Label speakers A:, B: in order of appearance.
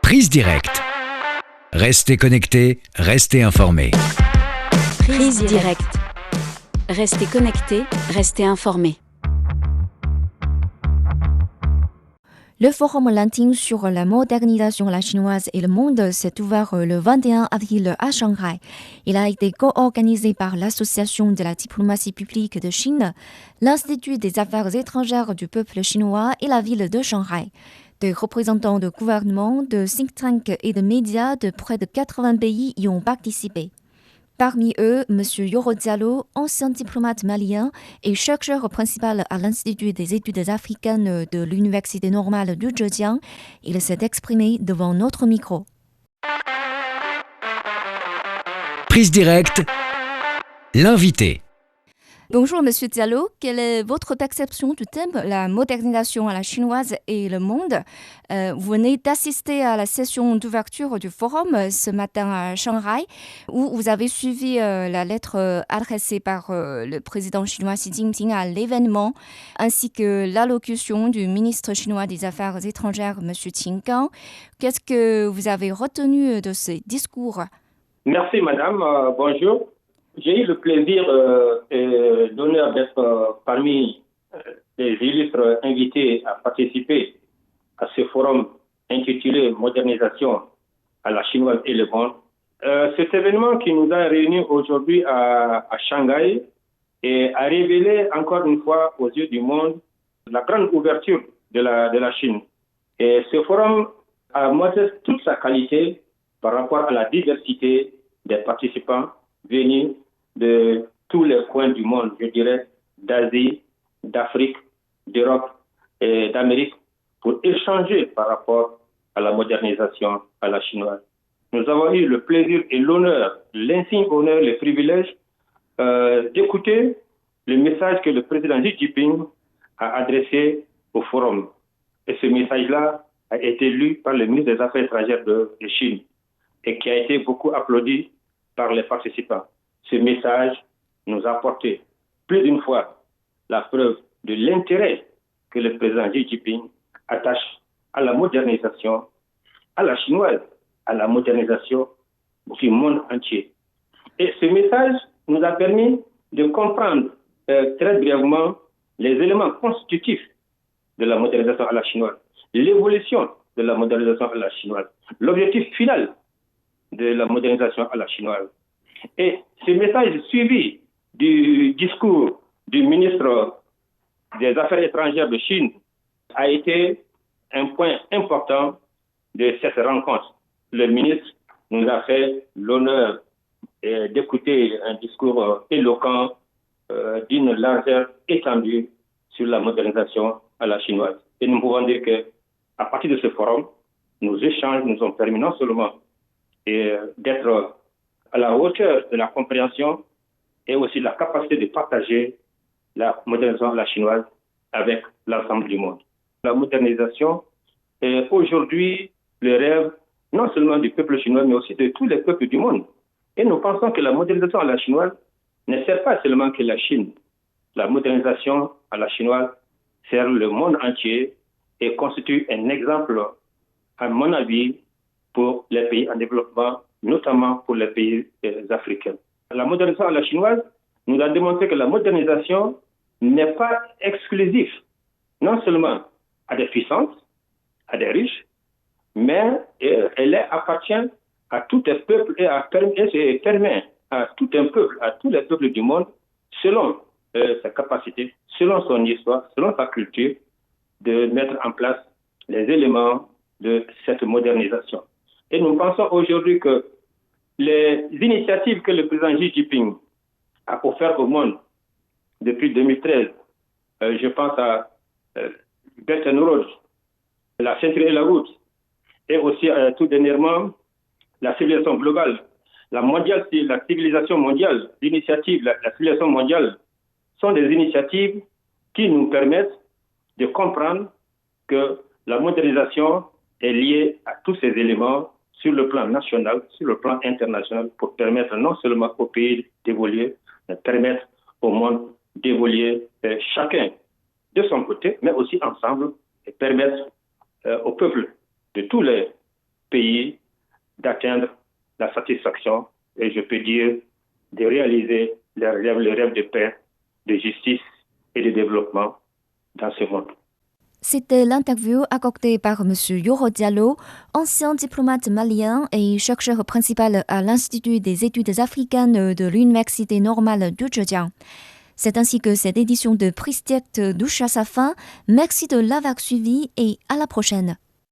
A: Prise directe. Restez connectés, restez informés.
B: Prise directe. Restez connectés, restez informés.
C: Le forum Lanting sur la modernisation à la chinoise et le monde s'est ouvert le 21 avril à Shanghai. Il a été co-organisé par l'Association de la diplomatie publique de Chine, l'Institut des affaires étrangères du peuple chinois et la ville de Shanghai. Des représentants de gouvernements, de think tanks et de médias de près de 80 pays y ont participé. Parmi eux, M. Yoro Diallo, ancien diplomate malien et chercheur principal à l'Institut des études africaines de l'Université normale du Zhejiang, il s'est exprimé devant notre micro.
A: Prise directe. L'invité.
C: Bonjour M. Diallo, quelle est votre perception du thème la modernisation à la chinoise et le monde? Vous venez d'assister à la session d'ouverture du forum ce matin à Shanghai, où vous avez suivi la lettre adressée par le président chinois Xi Jinping à l'événement, ainsi que l'allocution du ministre chinois des Affaires étrangères, M. Qin Gang. Qu'est-ce que vous avez retenu de ces discours?
D: Merci madame, bonjour. J'ai eu le plaisir et l'honneur d'être parmi les illustres invités à participer à ce forum intitulé Modernisation à la chinoise et le monde. Cet événement qui nous a réunis aujourd'hui à Shanghai a révélé encore une fois aux yeux du monde la grande ouverture de la Chine. Et ce forum a montré toute sa qualité par rapport à la diversité des participants venus de tous les coins du monde, je dirais, d'Asie, d'Afrique, d'Europe et d'Amérique, pour échanger par rapport à la modernisation à la chinoise. Nous avons eu le plaisir et l'honneur, l'insigne honneur, le privilège d'écouter le message que le président Xi Jinping a adressé au forum. Et ce message-là a été lu par le ministre des Affaires étrangères de Chine et qui a été beaucoup applaudi par les participants. Ce message nous a apporté plus d'une fois la preuve de l'intérêt que le président Xi Jinping attache à la modernisation, à la chinoise, à la modernisation du monde entier. Et ce message nous a permis de comprendre très brièvement les éléments constitutifs de la modernisation à la chinoise, l'évolution de la modernisation à la chinoise, l'objectif final de la modernisation à la chinoise. Et ce message suivi du discours du ministre des Affaires étrangères de Chine a été un point important de cette rencontre. Le ministre nous a fait l'honneur d'écouter un discours éloquent d'une largeur étendue sur la modernisation à la chinoise. Et nous pouvons dire qu'à partir de ce forum, nos échanges nous ont permis non seulement d'être à la hauteur de la compréhension et aussi la capacité de partager la modernisation à la chinoise avec l'ensemble du monde. La modernisation est aujourd'hui le rêve non seulement du peuple chinois, mais aussi de tous les peuples du monde. Et nous pensons que la modernisation à la chinoise ne sert pas seulement que la Chine. La modernisation à la chinoise sert le monde entier et constitue un exemple, à mon avis, pour les pays en développement, notamment pour les pays africains. La modernisation à la chinoise nous a démontré que la modernisation n'est pas exclusive, non seulement à des puissances, à des riches, mais elle appartient à tout un peuple et permet à tout un peuple, à tous les peuples du monde, selon sa capacité, selon son histoire, selon sa culture, de mettre en place les éléments de cette modernisation. Et nous pensons aujourd'hui que les initiatives que le président Xi Jinping a offertes au monde depuis 2013, je pense à Belt and Road, la ceinture et la route, et aussi tout dernièrement la civilisation globale, la civilisation mondiale, l'initiative, la civilisation mondiale, sont des initiatives qui nous permettent de comprendre que la modernisation est liée à tous ces éléments sur le plan national, sur le plan international, pour permettre non seulement aux pays d'évoluer, mais permettre au monde d'évoluer chacun de son côté, mais aussi ensemble, et permettre au peuple de tous les pays d'atteindre la satisfaction et je peux dire de réaliser le rêve de paix, de justice et de développement dans ce monde.
C: C'était l'interview accordée par M. Yoro Diallo, ancien diplomate malien et chercheur principal à l'Institut des études africaines de l'Université normale du Zhejiang. C'est ainsi que cette édition de Prix Direct touche à sa fin. Merci de l'avoir suivi et à la prochaine.